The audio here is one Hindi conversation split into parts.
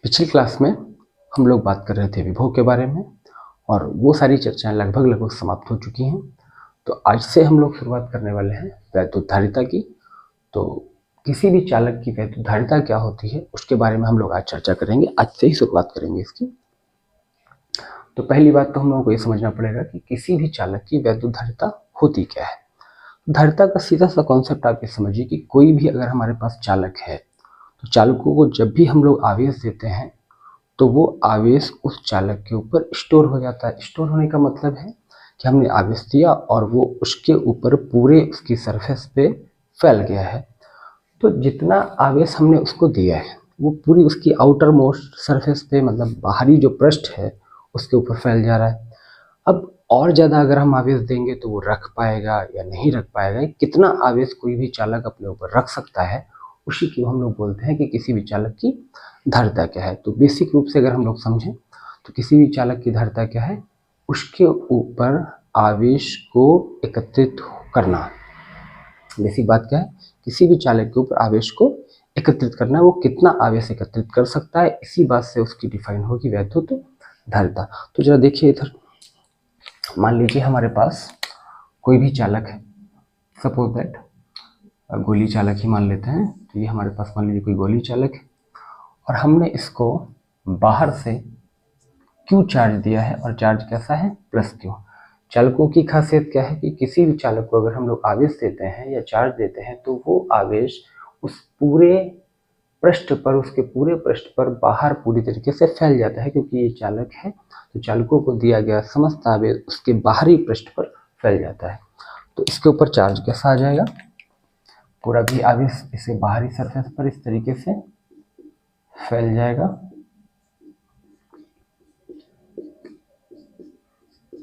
पिछली क्लास में हम लोग बात कर रहे थे विभव के बारे में और वो सारी चर्चाएं लगभग समाप्त हो चुकी हैं। तो आज से हम लोग शुरुआत करने वाले हैं वैद्युतधारिता की। तो किसी भी चालक की वैद्युतधारिता क्या होती है उसके बारे में हम लोग आज चर्चा करेंगे। आज से ही शुरुआत करेंगे इसकी। तो पहली बात तो हम लोगों को ये समझना पड़ेगा कि किसी भी चालक की वैद्युतधारिता होती क्या है। धारिता का सीधा सा कॉन्सेप्ट आप ये समझिए कि कोई भी अगर हमारे पास चालक है तो चालकों को जब भी हम लोग आवेश देते हैं तो वो आवेश उस चालक के ऊपर स्टोर हो जाता है। स्टोर होने का मतलब है कि हमने आवेश दिया और वो उसके ऊपर पूरे उसकी सरफेस पे फैल गया है। तो जितना आवेश हमने उसको दिया है वो पूरी उसकी आउटर मोस्ट सरफेस पे, मतलब बाहरी जो पृष्ठ है उसके ऊपर फैल जा रहा है। अब और ज़्यादा अगर हम आवेश देंगे तो वो रख पाएगा या नहीं रख पाएगा। कितना आवेश कोई भी चालक अपने ऊपर रख सकता है उसी की हम लोग बोलते हैं कि किसी भी चालक की धारिता क्या है। तो बेसिक रूप से अगर हम लोग समझें तो किसी भी चालक की धारिता क्या है, उसके ऊपर आवेश को एकत्रित करना। बेसिक बात क्या है, किसी भी चालक के ऊपर आवेश को एकत्रित करना। वो कितना आवेश एकत्रित कर सकता है, इसी बात से उसकी डिफाइन होगी वैद्युत धारिता। तो जरा देखिए इधर, मान लीजिए हमारे पास कोई भी चालक है, सपोज दैट गोली चालक ही मान लेते हैं। तो ये हमारे पास मान लीजिए कोई गोली चालक है और हमने इसको बाहर से क्यू चार्ज दिया है और चार्ज कैसा है, प्लस क्यू। चालकों की खासियत क्या है कि किसी भी चालक को अगर हम लोग आवेश देते हैं या चार्ज देते हैं तो वो आवेश उस पूरे पृष्ठ पर, उसके पूरे पृष्ठ पर बाहर पूरी तरीके से फैल जाता है। क्योंकि ये चालक है तो चालकों को दिया गया समस्त आवेश उसके बाहरी पृष्ठ पर फैल जाता है। तो इसके ऊपर चार्ज कैसा आ जाएगा, पूरा भी आवेश इसे बाहरी सरफेस पर इस तरीके से फैल जाएगा।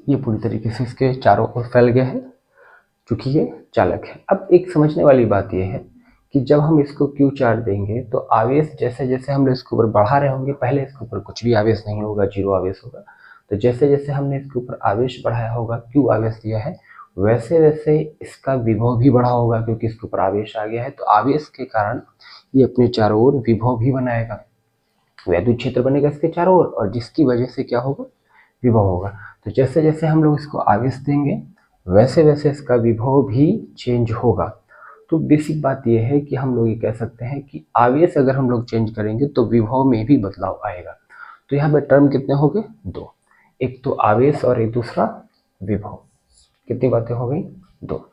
ये पूरी तरीके से इसके चारों ओर फैल गया है क्योंकि ये चालक है। अब एक समझने वाली बात यह है कि जब हम इसको क्यू चार्ज देंगे तो आवेश जैसे जैसे हम इसके ऊपर बढ़ा रहे होंगे, पहले इसके ऊपर कुछ भी आवेश नहीं होगा, जीरो आवेश होगा। तो जैसे जैसे हमने इसके ऊपर आवेश बढ़ाया होगा, क्यू आवेश दिया है, वैसे वैसे इसका विभव भी बढ़ा होगा क्योंकि इसके ऊपर आवेश आ गया है। तो आवेश के कारण ये अपने चारों ओर विभव भी बनाएगा, वैद्युत क्षेत्र बनेगा इसके चारों ओर, और जिसकी वजह से क्या होगा, विभव होगा। तो जैसे जैसे हम लोग इसको आवेश देंगे वैसे वैसे इसका विभव भी चेंज होगा। तो बेसिक बात यह है कि हम लोग ये कह सकते हैं कि आवेश अगर हम लोग चेंज करेंगे तो विभव में भी बदलाव आएगा। तो यहाँ पे टर्म कितने हो गए, दो। एक तो आवेश और एक दूसरा विभव। कितनी बातें हो गई, दो।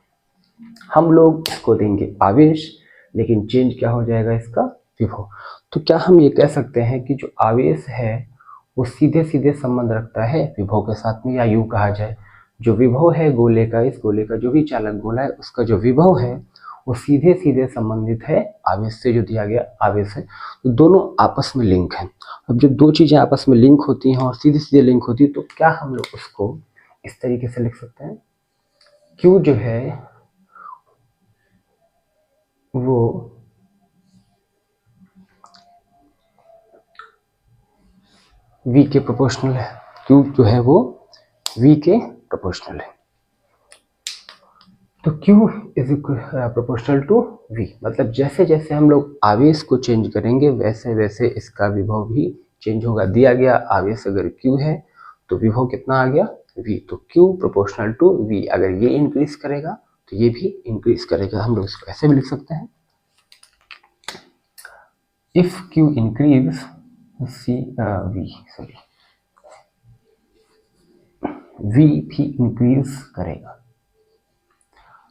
हम लोग इसको देंगे आवेश लेकिन चेंज क्या हो जाएगा, इसका विभव। तो क्या हम ये कह सकते हैं कि जो आवेश है वो सीधे सीधे संबंध रखता है विभव के साथ में, या यूं कहा जाए जो विभव है गोले का, इस गोले का जो भी चालक गोला है उसका जो विभव है वो सीधे सीधे संबंधित है आवेश से, जो दिया गया आवेश है। तो दोनों आपस में लिंक हैं। अब जब दो चीजें आपस में लिंक होती हैं और सीधे सीधे लिंक होती है तो क्या हम लोग उसको इस तरीके से लिख सकते हैं, क्यू जो है वो V के प्रोपोर्शनल है। Q जो है वो V के प्रोपोर्शनल है। तो Q is proportional to V, मतलब जैसे जैसे हम लोग आवेश को चेंज करेंगे वैसे वैसे इसका विभव भी चेंज होगा। दिया गया आवेश अगर Q है तो विभव कितना आ गया, V। तो Q प्रोपोर्शनल टू V। अगर ये इंक्रीज करेगा तो ये भी इंक्रीज करेगा। हम लोग इसको ऐसे भी लिख सकते हैं, इफ Q इंक्रीज V भी इंक्रीज करेगा।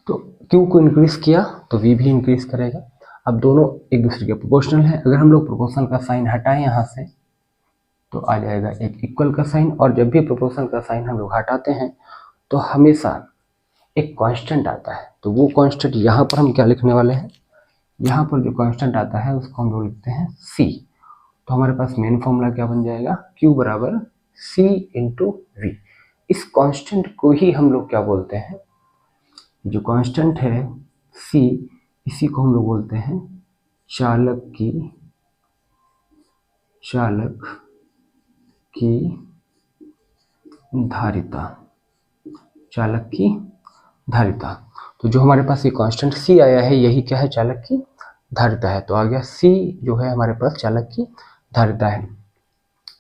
तो Q को इंक्रीज किया तो V भी इंक्रीज करेगा। अब दोनों एक दूसरे के प्रोपोर्शनल है। अगर हम लोग प्रोपोर्शनल का साइन हटाएं यहाँ से तो आ जाएगा एक इक्वल का साइन, और जब भी प्रोपोर्शनल का साइन हम लोग हटाते हैं तो हमेशा एक कांस्टेंट आता है। तो वो कांस्टेंट यहाँ पर हम क्या लिखने वाले हैं, यहाँ पर जो कांस्टेंट आता है उसको हम लोग लिखते हैं C। तो हमारे पास मेन फॉर्मूला क्या बन जाएगा, Q बराबर C इंटू V। इस कांस्टेंट को ही हम लोग क्या बोलते हैं, जो कांस्टेंट है C, इसी को हम लोग बोलते हैं चालक की धारिता। चालक की धारिता। तो जो हमारे पास ये कांस्टेंट C आया है यही क्या है, चालक की धारिता है। तो आ गया C जो है हमारे पास चालक की धारिता है।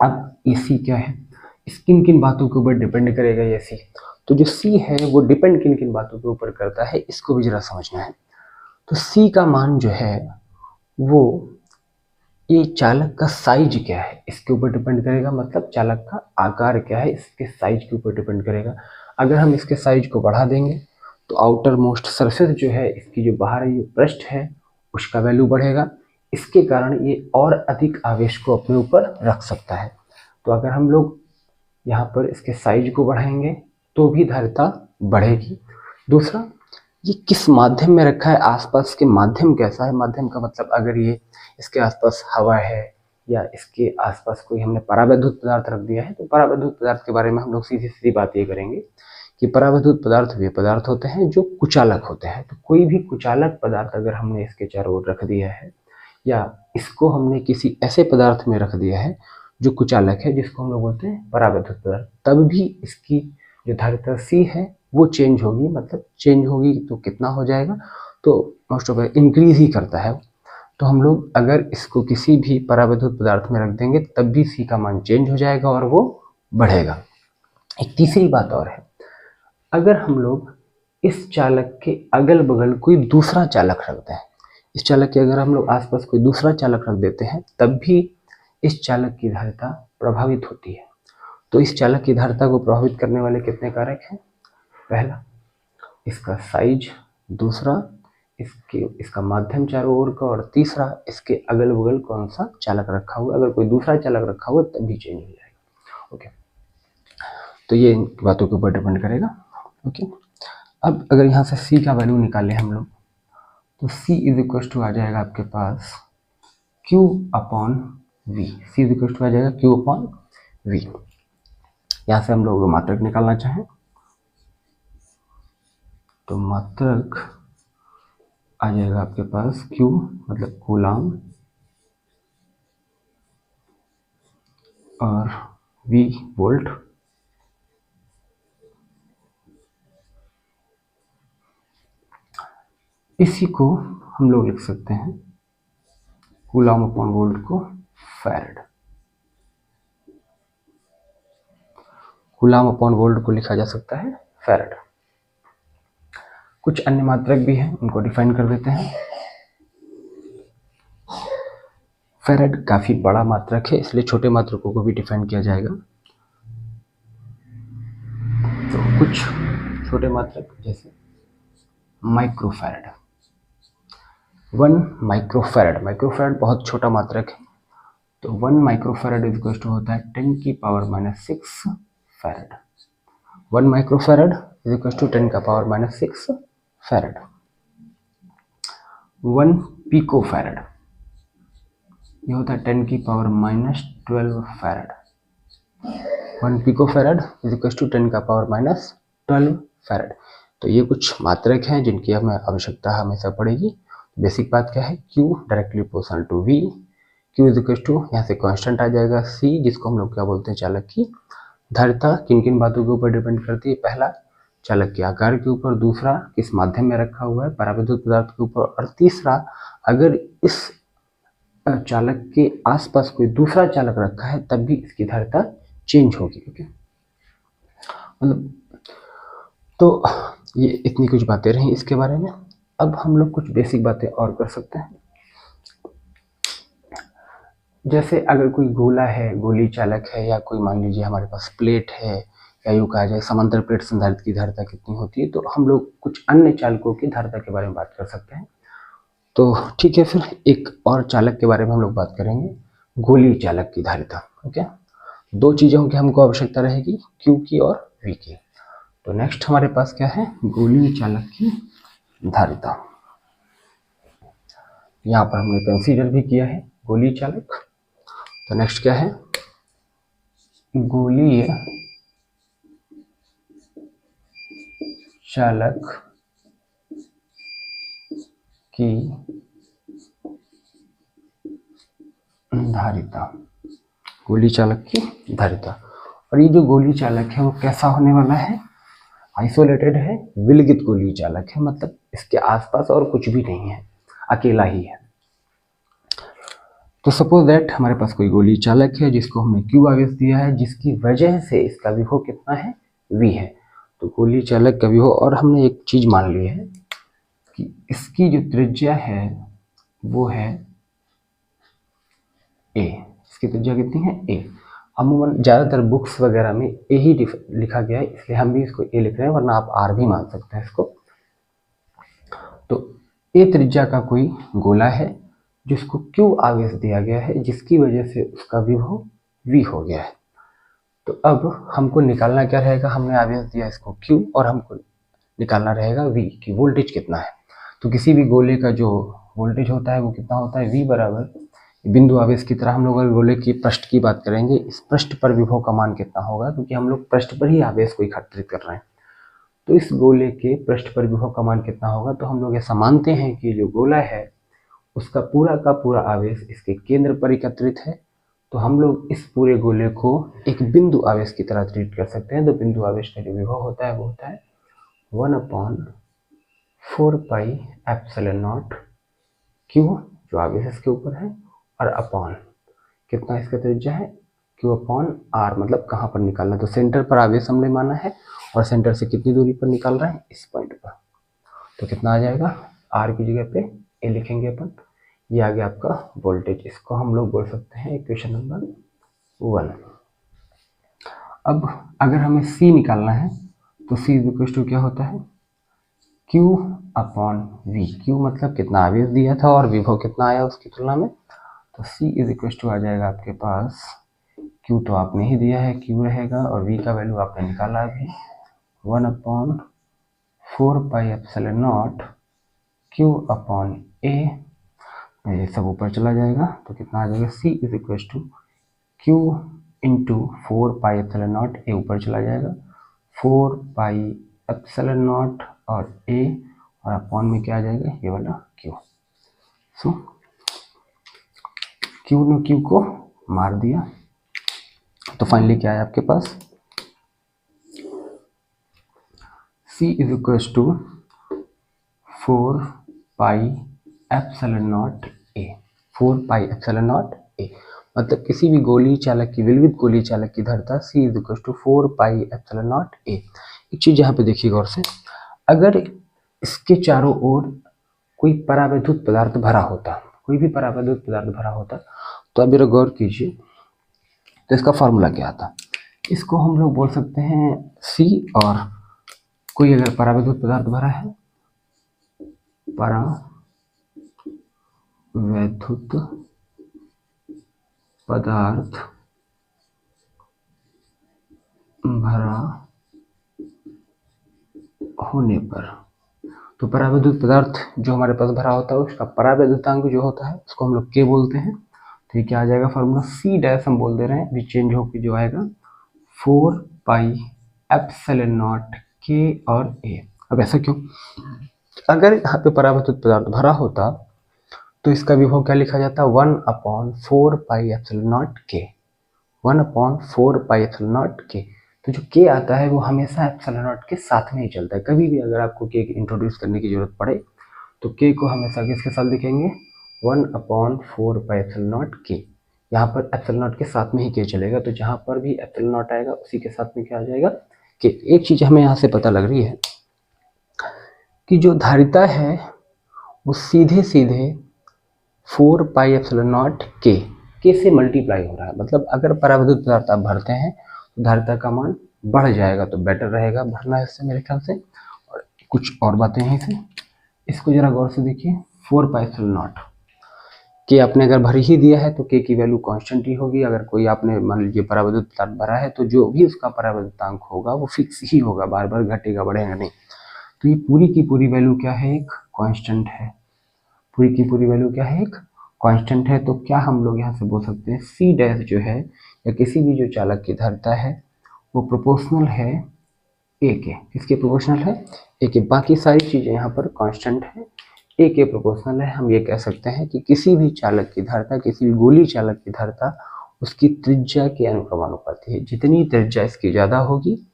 अब ये सी क्या है, इस किन किन बातों के ऊपर डिपेंड करेगा ये सी। तो जो सी है वो डिपेंड किन किन बातों के ऊपर करता है, इसको भी जरा समझना है। तो सी का मान जो है वो ये चालक का साइज क्या है इसके ऊपर डिपेंड करेगा, मतलब चालक का आकार क्या है इसके साइज के ऊपर डिपेंड करेगा। अगर हम इसके साइज को बढ़ा देंगे तो आउटर मोस्ट सरफेस जो है इसकी जो बाहरी पृष्ठ है उसका वैल्यू बढ़ेगा, इसके कारण ये और अधिक आवेश को अपने ऊपर रख सकता है। तो अगर हम लोग यहाँ पर इसके साइज को बढ़ाएंगे तो भी धारिता बढ़ेगी। दूसरा, ये किस माध्यम में रखा है, आसपास के माध्यम कैसा है। माध्यम का मतलब अगर ये इसके आसपास हवा है या इसके आसपास कोई हमने परावैद्युत पदार्थ रख दिया है, तो परावैद्युत पदार्थ के बारे में हम लोग सीधी सीधी बात ये करेंगे कि परावैद्युत पदार्थ वे पदार्थ होते हैं जो कुचालक होते हैं। तो कोई भी कुचालक पदार्थ अगर हमने इसके चारों ओर रख दिया है या इसको हमने किसी ऐसे पदार्थ में रख दिया है जो कुचालक है, जिसको हम लोग बोलते हैं परावैद्युत पदार्थ, तब भी इसकी जो धारिता सी है वो चेंज होगी। मतलब चेंज होगी तो कितना हो जाएगा, तो मोस्ट ऑफ इंक्रीज ही करता है। तो हम लोग अगर इसको किसी भी परावैद्युत पदार्थ में रख देंगे तब भी सी का मान चेंज हो जाएगा और वो बढ़ेगा। एक तीसरी बात और है, अगर हम लोग इस चालक के अगल बगल कोई दूसरा चालक रखते हैं, इस चालक के अगर हम लोग आसपास कोई दूसरा चालक रख देते हैं तब भी इस चालक की धारिता प्रभावित होती है। तो इस चालक की धारिता को प्रभावित करने वाले कितने कारक हैं, पहला इसका साइज, दूसरा इसका माध्यम चारों ओर का, और तीसरा इसके अगल बगल कौन सा चालक रखा हुआ। अगर कोई दूसरा चालक रखा हुआ तब भी चेंज हो जाएगा। ओके, तो ये इन बातों के ऊपर डिपेंड करेगा। ओके, अब अगर यहाँ से सी का वैल्यू निकालें हम लोग, तो सी इज इक्वल टू आ जाएगा आपके पास Q upon V। C is equal to आ जाएगा Q अपॉन V। यहाँ से हम लोग मात्रक निकालना चाहें तो मात्रक आ जाएगा आपके पास Q मतलब कूलाम और V वोल्ट। इसी को हम लोग लिख सकते हैं कूलाम अपॉन वोल्ट को फैराड। कूलाम अपॉन वोल्ट को लिखा जा सकता है फैराड। कुछ अन्य मात्रक भी हैं, उनको डिफाइन कर देते हैं। फैराड काफी बड़ा मात्रक है, इसलिए छोटे मात्रकों को भी डिफाइन किया जाएगा। तो कुछ छोटे मात्रक जैसे माइक्रोफैराड, 1 माइक्रोफैराड। माइक्रोफैराड बहुत छोटा मात्रक है, तो 1 माइक्रोफैराड इज इक्वल टू होता है 10 की power -6 farad. 1 microfarad is equal to 10 का पावर -6 फैराड। 1 पिकोफैराड ये होता है 10 की power -12 farad. 1 picofarad is equal to 10 का पावर -12 फैराड। तो ये कुछ मात्रक हैं जिनकी हमें आवश्यकता हमेशा पड़ेगी। बेसिक बात क्या है, Q directly proportional to V। Q is equal to यहाँ से कांस्टेंट आ जाएगा C, जिसको हम लोग क्या बोलते हैं, चालक की धारिता। किन किन बातों के ऊपर डिपेंड करती है, पहला चालक के आकार के ऊपर, दूसरा किस माध्यम में रखा हुआ है परावैद्युत पदार्थ के ऊपर, और तीसरा अगर इस चालक के आसपास कोई दूसरा चालक रखा है तब भी इसकी धारिता चेंज होगी। ओके, मतलब तो ये इतनी कुछ बातें रही इसके बारे में। अब हम लोग कुछ बेसिक बातें और कर सकते हैं, जैसे अगर कोई गोला है, गोली चालक है, या कोई मान लीजिए हमारे पास प्लेट है, या यूँ कहा जाए समांतर प्लेट संधारित्र की धारिता कितनी होती है, तो हम लोग कुछ अन्य चालकों की धारिता के बारे में बात कर सकते हैं। तो ठीक है, फिर एक और चालक के बारे में हम लोग बात करेंगे, गोली चालक की धारिता। ओके, 2 चीज़ों की हमको आवश्यकता रहेगी, Q की और V की। तो नेक्स्ट हमारे पास क्या है, गोली चालक की धारिता। यहाँ पर हमने कंसीडर भी किया है गोली चालक। तो नेक्स्ट क्या है, गोलीय चालक की धारिता। गोली चालक की धारिता, और ये जो गोली चालक है वो कैसा होने वाला है, आइसोलेटेड है, विलगित गोली चालक है, मतलब इसके आसपास और कुछ भी नहीं है, अकेला ही है। तो तो सपोज दैट हमारे पास कोई गोली चालक है जिसको हमने Q आवेश दिया है, जिसकी वजह से इसका विभव कितना है, V है। तो गोली चालक का विभव, और हमने एक चीज मान ली है कि इसकी जो त्रिज्या है वो है A। इसकी त्रिज्या कितनी है, A। अमूमन ज़्यादातर बुक्स वगैरह में A ही लिखा गया है, इसलिए हम भी इसको A लिख रहे हैं, वरना आप R भी मान सकते हैं इसको। तो A त्रिज्या का कोई गोला है जिसको Q आवेश दिया गया है, जिसकी वजह से उसका विभव V हो गया है। तो अब हमको निकालना क्या रहेगा, हमने आवेश दिया इसको Q और हमको निकालना रहेगा V की वोल्टेज कितना है। तो किसी भी गोले का जो वोल्टेज होता है वो कितना होता है, V बराबर बिंदु आवेश की तरह हम लोग अगर गोले की पृष्ठ की बात करेंगे, इस पृष्ठ पर विभव का मान कितना होगा, क्योंकि हम लोग पृष्ठ पर ही आवेश को एकत्रित कर रहे हैं। तो इस गोले के पृष्ठ पर विभव का मान कितना होगा, तो हम लोग ऐसा मानते हैं कि जो गोला है उसका पूरा का पूरा आवेश इसके केंद्र पर एकत्रित है। तो हम लोग इस पूरे गोले को एक बिंदु आवेश की तरह ट्रीट कर सकते हैं। तो बिंदु आवेश का जो विभव होता है वो होता है 1/4πε0 Q, जो आवेश इसके ऊपर है, और अपॉन कितना इसका त्रिज्या है, Q/R, मतलब कहाँ पर निकालना है, तो सेंटर पर आवेश हमने माना है और सेंटर से कितनी दूरी पर निकाल रहे हैं, इस पॉइंट पर। तो कितना आ जाएगा, R की जगह पे A लिखेंगे अपन। ये आ गया आपका वोल्टेज। इसको हम लोग बोल सकते हैं इक्वेशन नंबर 1। अब अगर हमें C निकालना है तो C इक्वल टू क्या होता है, Q/V। Q मतलब कितना आवेश दिया था और विभव कितना आया उसकी तुलना में। तो C इज इक्वल टू आ जाएगा आपके पास, Q तो आपने ही दिया है, Q रहेगा, और V का वैल्यू आपने निकाला अभी 1/4πε0 Q/A। ये सब ऊपर चला जाएगा तो कितना आ जाएगा, C is equal to Q into 4πε0, A ऊपर चला जाएगा, 4πε0 और A, और अपॉन में क्या आ जाएगा, ये वाला Q। सो Q ने Q को मार दिया। तो फाइनली क्या है आपके पास, C is equal to 4πε0A। 4πε0A मतलब किसी भी गोली चालक की, विलवित गोली चालक की धारिता C is equal to 4πε0A। एक चीज यहाँ पे देखिए गौर से, अगर इसके चारों ओर कोई परावैद्युत पदार्थ भरा होता, कोई भी परावैद्युत पदार्थ भरा होता, तो अब जरा गौर कीजिए, तो इसका फॉर्मूला क्या आता, इसको हम लोग बोल सकते हैं C, और कोई अगर परावैद्युत पदार्थ भरा है, परावैद्युत पदार्थ भरा होने पर, तो परावैद्युत पदार्थ जो हमारे पास भरा होता है उसका परावैद्युतांक जो होता है उसको हम लोग K बोलते हैं। तो ये क्या आ जाएगा फॉर्मूला, C डैश हम बोल दे रहे हैं, भी चेंज होकर जो आएगा 4πε0 K और A। अब ऐसा क्यों, अगर यहाँ पे परावैद्युत पदार्थ भरा होता तो इसका विभव क्या लिखा जाता, 1/4πε0 K, 1/4πε0 K। तो जो K आता है वो हमेशा ε0 के साथ में ही चलता है। कभी भी अगर आपको K इंट्रोड्यूस करने की जरूरत पड़े तो K को हमेशा किसके साथ लिखेंगे, 1/4πε0 K। यहाँ पर ε0 के साथ में ही K चलेगा, तो जहाँ पर भी ε0 आएगा उसी के साथ में क्या आ जाएगा, K। एक चीज हमें यहाँ से पता लग रही है कि जो धारिता है वो सीधे सीधे 4πε0 K से मल्टीप्लाई हो रहा है। मतलब अगर परावैद्युत पदार्थ आप भरते हैं तो धारिता का मान बढ़ जाएगा, तो बेटर रहेगा भरना है इससे मेरे ख्याल से। और कुछ और बातें हैं इसे, इसको जरा गौर से देखिए, 4πε0 K आपने अगर भर ही दिया है तो K की वैल्यू कांस्टेंट ही होगी। अगर कोई आपने मान लीजिए परावैद्युत पदार्थ भरा है तो जो भी उसका परावैद्युतांक होगा वो फिक्स ही होगा, बार बार घटेगा बढ़ेगा नहीं। तो ये पूरी की पूरी वैल्यू क्या है, एक कांस्टेंट है। पूरी की पूरी वैल्यू क्या है, एक कांस्टेंट है। तो क्या हम लोग यहाँ से बोल सकते हैं, C डैश जो है या किसी भी जो चालक की धारिता है वो प्रोपोर्शनल है A के। किसके प्रोपोर्शनल है, A के। बाकी सारी चीजें यहाँ पर कांस्टेंट है, A के प्रोपोर्शनल है। हम ये कह सकते हैं कि किसी भी चालक की धारिता, किसी भी गोली चालक की धारिता उसकी त्रिज्या के अनुक्रमानुपाती है। जितनी त्रिज्या इसकी ज्यादा होगी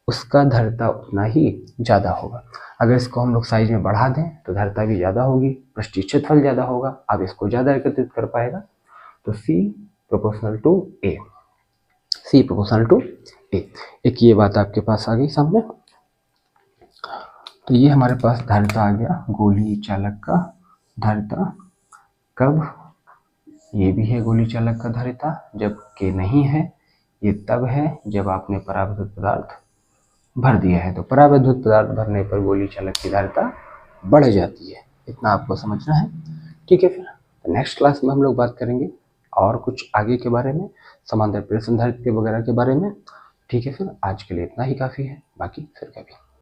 उसका धारिता उतना ही ज़्यादा होगा। अगर इसको हम लोग साइज में बढ़ा दें तो धारिता भी ज़्यादा होगी, पृष्ठीय क्षेत्रफल ज़्यादा होगा, अब इसको ज़्यादा एकत्रित कर पाएगा। तो C proportional to A, C proportional to A। एक ये बात आपके पास आ गई सामने। तो ये हमारे पास धारिता आ गया गोली चालक का धारिता कब, ये भी है गोली चालक का धारिता जब K नहीं है, ये तब है जब आपने परावैद्युत पदार्थ भर दिया है। तो परावैद्युत पदार्थ भरने पर गोली चालक की धारिता बढ़ जाती है, इतना आपको समझना है। ठीक है, फिर नेक्स्ट क्लास में हम लोग बात करेंगे और कुछ आगे के बारे में, समांतर प्रेषण धारिता के वगैरह के बारे में। ठीक है, फिर आज के लिए इतना ही काफ़ी है, बाकी फिर कभी।